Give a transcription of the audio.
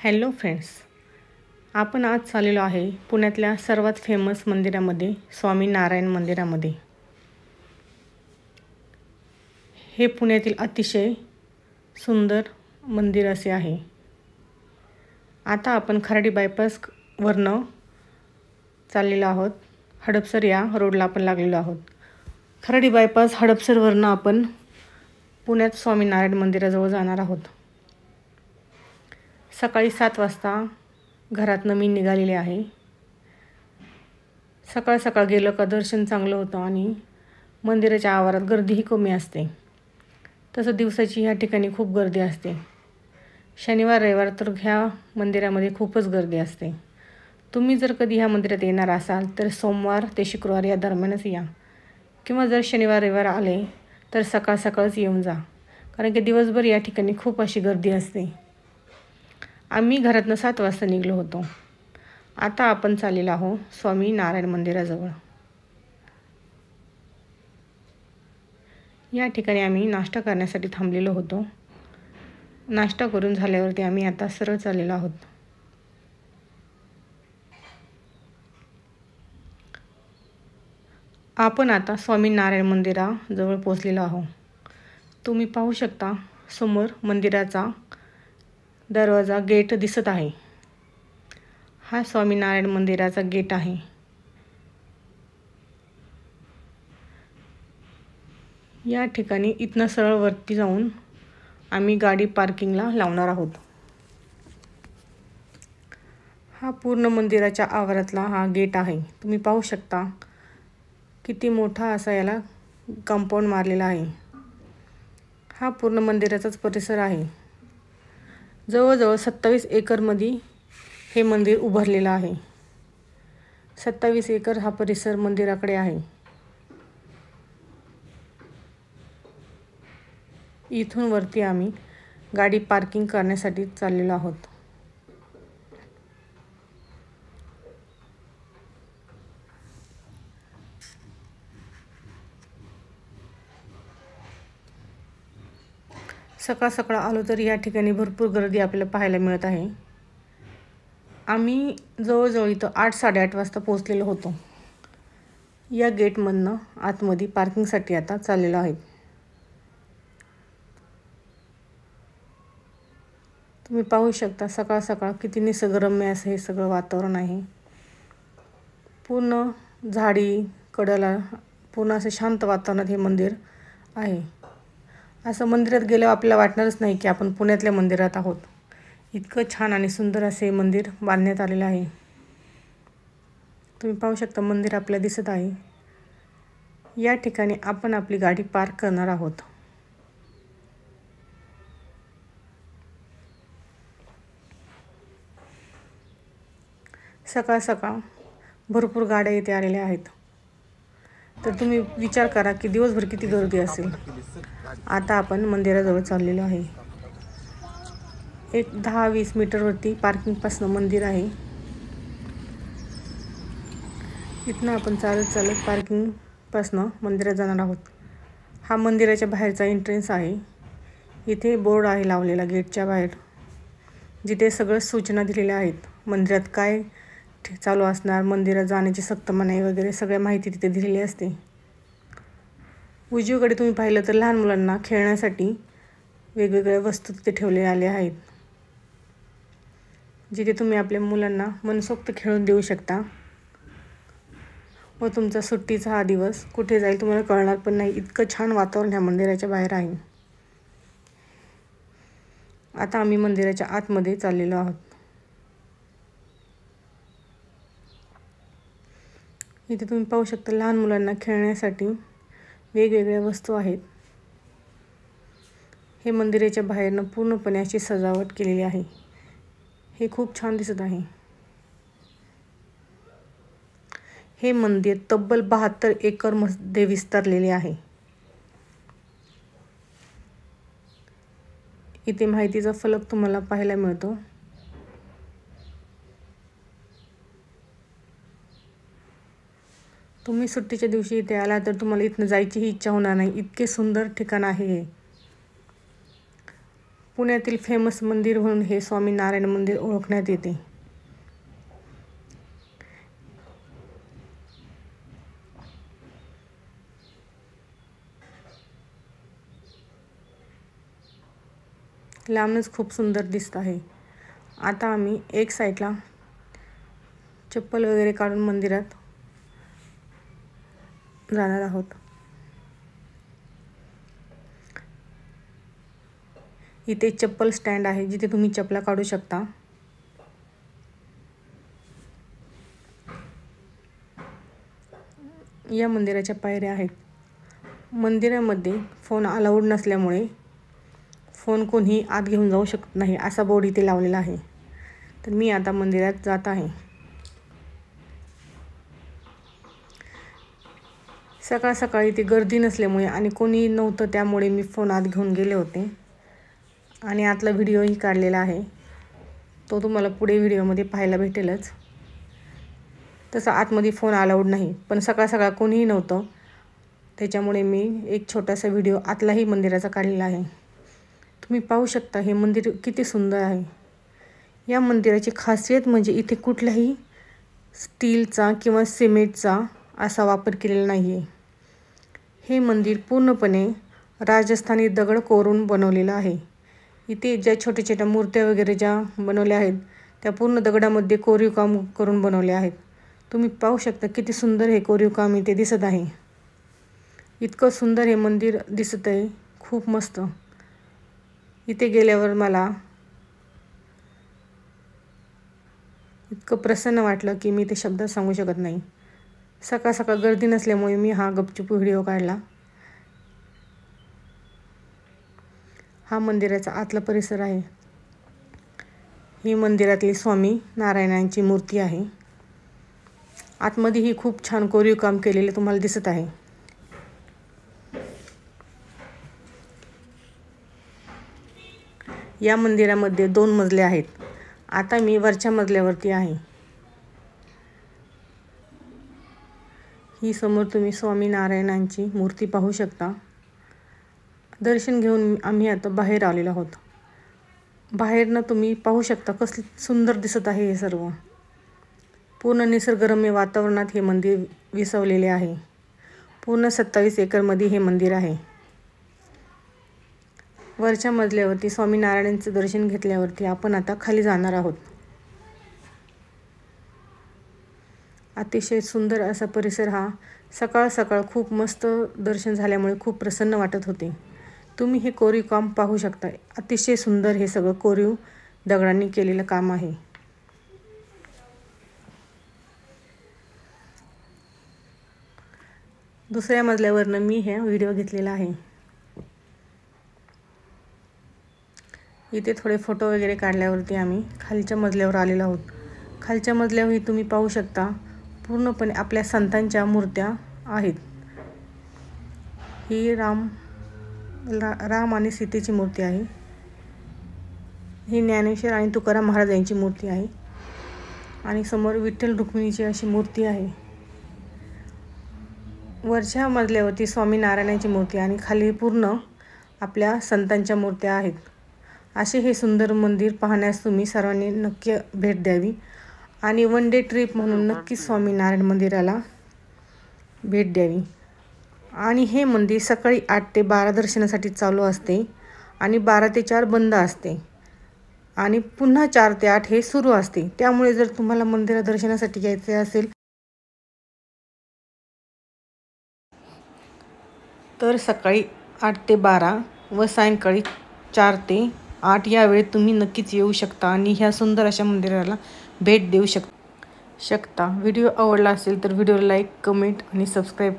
Hello friends, आपण आज चाललेलो आहे पुण्यातल्या सर्वात फेमस मंदिरामध्ये, स्वामी नारायण मंदिरामध्ये। हे पुण्यातील अतिशय सुंदर मंदिर असे आहे। आता आपण खराडी बायपासवरनं चाललेलो आहोत। हडपसर या रोडला आपण लागलेलो आहोत। खराडी बायपास हडपसरवरनं आपण पुण्यात स्वामी नारायण मंदिराजवळ जाणार आहोत। सकाळी 7 वाजता घरातनं मी निघालेले आहे। सकाळ सकाळ गेलं का दर्शन चांगलं होतं आणि मंदिराच्या आवारात गर्दीही कमी असते। तसं दिवसाची ह्या ठिकाणी खूप गर्दी असते। शनिवार रविवार तर ह्या मंदिरामध्ये खूपच गर्दी असते। तुम्ही जर कधी ह्या मंदिरात येणार असाल तर सोमवार ते शुक्रवार या दरम्यानच या, किंवा जर शनिवार रविवार आले तर सकाळ सकाळच येऊन जा, कारण की दिवसभर या ठिकाणी खूप अशी गर्दी असते। आम्ही घरातनं 7 वाजता निघलो होतो। आता आपण चाललेलो आहोत स्वामी नारायण मंदिराजवळ। या ठिकाणी आम्ही नाश्ता करण्यासाठी थांबलेलो होतो। नाश्ता करून झाल्यावरती आम्ही आता सरळ चाललेलो आहोत। आपण आता स्वामी नारायण मंदिराजवळ पोहोचलेलो आहोत। तुम्ही पाहू शकता समोर मंदिराचा दरवाजा गेट दिसत आहे। हा स्वामी नारायण मंदिराचा गेट आहे। या ठिकाणी इथनं सरळ वरती जाऊन आम्ही गाडी पार्किंगला लावणार आहोत। हा पूर्ण मंदिराच्या आवारातला हा गेट आहे। तुम्ही पाहू शकता किती मोठा असा याला कंपाऊंड मारलेला आहे। हा पूर्ण मंदिराचाच परिसर आहे। जवळजवळ 27 एकरमध्ये हे मंदिर उभारलेलं आहे। 27 एकर हा परिसर मंदिराकडे आहे। इथून वरती आम्ही गाडी पार्किंग करण्यासाठी चाललेलो आहोत। सकाळ सकाळ आलो तर या ठिकाणी भरपूर गर्दी आपल्याला पाहायला मिळत आहे। आम्ही जवळजवळ इथं 8-8:30 वाजता पोहोचलेलो होतो। या गेटमधनं आतमध्ये पार्किंगसाठी आता चाललेलो आहे। तुम्ही पाहू शकता सकाळ सकाळ किती निसर्गरम्य असं हे सगळं वातावरण आहे। पूर्ण झाडी कडेला पूर्ण असं शांत वातावरणात हे मंदिर आहे। असं मंदिरात गेल्यावर आपल्याला वाटणारच नाही की आपण पुण्यातल्या मंदिरात आहोत। इतकं छान आणि सुंदर असे मंदिर बांधण्यात आलेले आहे। तुम्ही पाहू शकता मंदिर आपल्याला दिसत आहे। या ठिकाणी आपण आपली गाडी पार्क करणार आहोत। सकाळ सकाळ भरपूर गाड्या इथे आलेल्या आहेत। तर तुम्ही विचार करा की दिवसभर किती गर्दी असेल। आता आपण मंदिराजवळ चाललेलो आहे। एक 10-20 मीटरवरती पार्किंगपासून मंदिर आहे। इथनं आपण चालत चालत पार्किंगपासून मंदिरात जाणार आहोत। हा मंदिराच्या बाहेरचा एंट्रन्स आहे। इथे बोर्ड आहे लावलेला गेटच्या बाहेर, जिथे सगळं सूचना दिलेल्या आहेत। मंदिरात काय चालू असणार, मंदिरात जाण्याची सक्त मनाई वगैरे सगळ्या माहिती तिथे दिलेली असते। उजवीकडे तुम्ही पाहिलं तर लहान मुलांना खेळण्यासाठी वेगवेगळ्या वस्तू तिथे ठेवलेल्या आल्या आहेत, जिथे तुम्ही आपल्या मुलांना मनसोक्त खेळून देऊ शकता व तुमचा सुट्टीचा हा दिवस कुठे जाईल तुम्हाला कळणार पण नाही। इतकं छान वातावरण ह्या मंदिराच्या बाहेर आहे। आता आम्ही मंदिराच्या आतमध्ये चाललेलो आहोत। इथे तुम्ही पाहू शकता लहान मुलांना खेळण्यासाठी वेगवेगळ्या वस्तू आहेत। हे मंदिराच्या बाहेरनं पूर्णपणे अशी सजावट केलेली आहे। हे खूप छान दिसत आहे। हे मंदिर तब्बल 72 एकरमध्ये विस्तारलेले आहे। इथे माहितीचा फलक तुम्हाला पाहायला मिळतो। तुम्ही सुट्टीच्या दिवशी इथे आला तर तुम्हाला इथनं जायचीही इच्छा होणार नाही, इतके सुंदर ठिकाण आहे हे। पुण्यातील फेमस मंदिर म्हणून हे स्वामीनारायण मंदिर ओळखण्यात येते. लांबच खूप सुंदर दिसत आहे. आता आम्ही एक साईडला चप्पल वगैरे काढून मंदिरात जाणार आहोत. इथे चप्पल स्टँड आहे जिथे तुम्ही चपला काढू शकता. या मंदिराच्या पायऱ्या आहेत. मंदिरामध्ये फोन अलाउड नसल्यामुळे फोन कोणी आत घेऊन जाऊ शकत नाही असा बोर्ड इथे लावलेला आहे. तर मी आता मंदिरात जात आहे. सकाळ सकाळी इथे गर्दी नसल्यामुळे आणि कोणी नव्हतं त्यामुळे मी फोन आत घेऊन गेले होते आणि आतला व्हिडिओही काढलेला आहे. तो तुम्हाला पुढे व्हिडिओमध्ये पाहायला भेटेलच. तसा आतमध्ये फोन अलाउड नाही, पण सकाळ सकाळ कोणीही नव्हतं त्याच्यामुळे मी एक छोटासा व्हिडिओ आतलाही मंदिराचा काढलेला आहे. तुम्ही पाहू शकता हे मंदिर किती सुंदर आहे. या मंदिराची खासियत म्हणजे इथे कुठल्याही स्टीलचा किंवा सिमेंटचा असा वापर केलेला नाही आहे. हे मंदिर पूर्णपणे राजस्थानी दगड कोरून बनवलेलं आहे. इथे ज्या छोट्या छोट्या मूर्त्या वगैरे ज्या बनवल्या आहेत त्या पूर्ण दगडामध्ये कोरीव काम करून बनवल्या आहेत. तुम्ही पाहू शकता किती सुंदर हे कोरीव काम इथे दिसत आहे. इतकं सुंदर हे मंदिर दिसत आहे, खूप मस्त. इथे गेल्यावर मला इतकं प्रसन्न वाटलं की मी ते शब्दात सांगू शकत नाही. सकाळ सकाळ गर्दी नसल्यामुळे मी हा गपचूप व्हिडिओ काढला. हा मंदिराचा आतला परिसर आहे. ही मंदिरातली स्वामी नारायणांची मूर्ती आहे. आतमध्येही खूप छान कोरीव काम केलेले तुम्हाला दिसत आहे. या मंदिरामध्ये 2 मजले आहेत. आता मी वरच्या मजल्यावरती आहे. ही समोर तुम्ही स्वामीनारायणांची मूर्ती पाहू शकता. दर्शन घेऊन आम्ही आता बाहेर आलेलो आहोत. बाहेरनं तुम्ही पाहू शकता कसं सुंदर दिसत आहे हे सर्व. पूर्ण निसर्गरम्य वातावरणात हे मंदिर विसावलेले आहे. पूर्ण 27 एकरमध्ये हे मंदिर आहे. वरच्या मजल्यावरती स्वामीनारायणांचं दर्शन घेतल्यावरती आपण आता खाली जाणार आहोत. अतिशय सुंदर असा परिसर हा. सकाळ सकाळ खूप मस्त दर्शन झाल्यामुळे खूप प्रसन्न वाटत होते. तुम्ही हे कोरीव काम पाहू शकता. अतिशय सुंदर हे सगळं कोरीव दगडांनी केलेलं काम आहे. दुसऱ्या मजल्यावरनं मी हे व्हिडिओ घेतलेला आहे. इथे थोडे फोटो वगैरे काढल्यावरती आम्ही खालच्या मजल्यावर आलेलो आहोत. खालच्या मजल्यावरही तुम्ही पाहू शकता पूर्णपणे आपल्या संतांच्या मूर्त्या आहेत. ही राम आणि सीतेची मूर्ती आहे. ही ज्ञानेश्वर आणि तुकाराम महाराज यांची मूर्ती आहे. आणि समोर विठ्ठल रुक्मिणीची अशी मूर्ती आहे. वरच्या मजल्यावरती स्वामीनारायणांची मूर्ती आणि खाली पूर्ण आपल्या संतांच्या मूर्त्या आहेत. असे हे सुंदर मंदिर पाहण्यास तुम्ही सर्वांनी नक्की भेट द्यावी आणि 1 डे ट्रिप म्हणून नक्कीच स्वामीनारायण मंदिराला भेट द्यावी. आणि हे मंदिर सकाळी 8 ते 12 दर्शनासाठी चालू असते आणि 12 ते 4 बंद असते आणि पुन्हा 4 ते 8 हे सुरू असते. त्यामुळे जर तुम्हाला मंदिरात दर्शनासाठी यायचे असेल तर सकाळी 8 ते 12 व सायंकाळी 4 ते 8 या वेळेत तुम्ही नक्कीच येऊ शकता आणि ह्या सुंदर अशा मंदिराला भेट देऊ शकता. व्हिडिओ आवडला असेल तर व्हिडिओला लाईक, कमेंट आणि सबस्क्राईब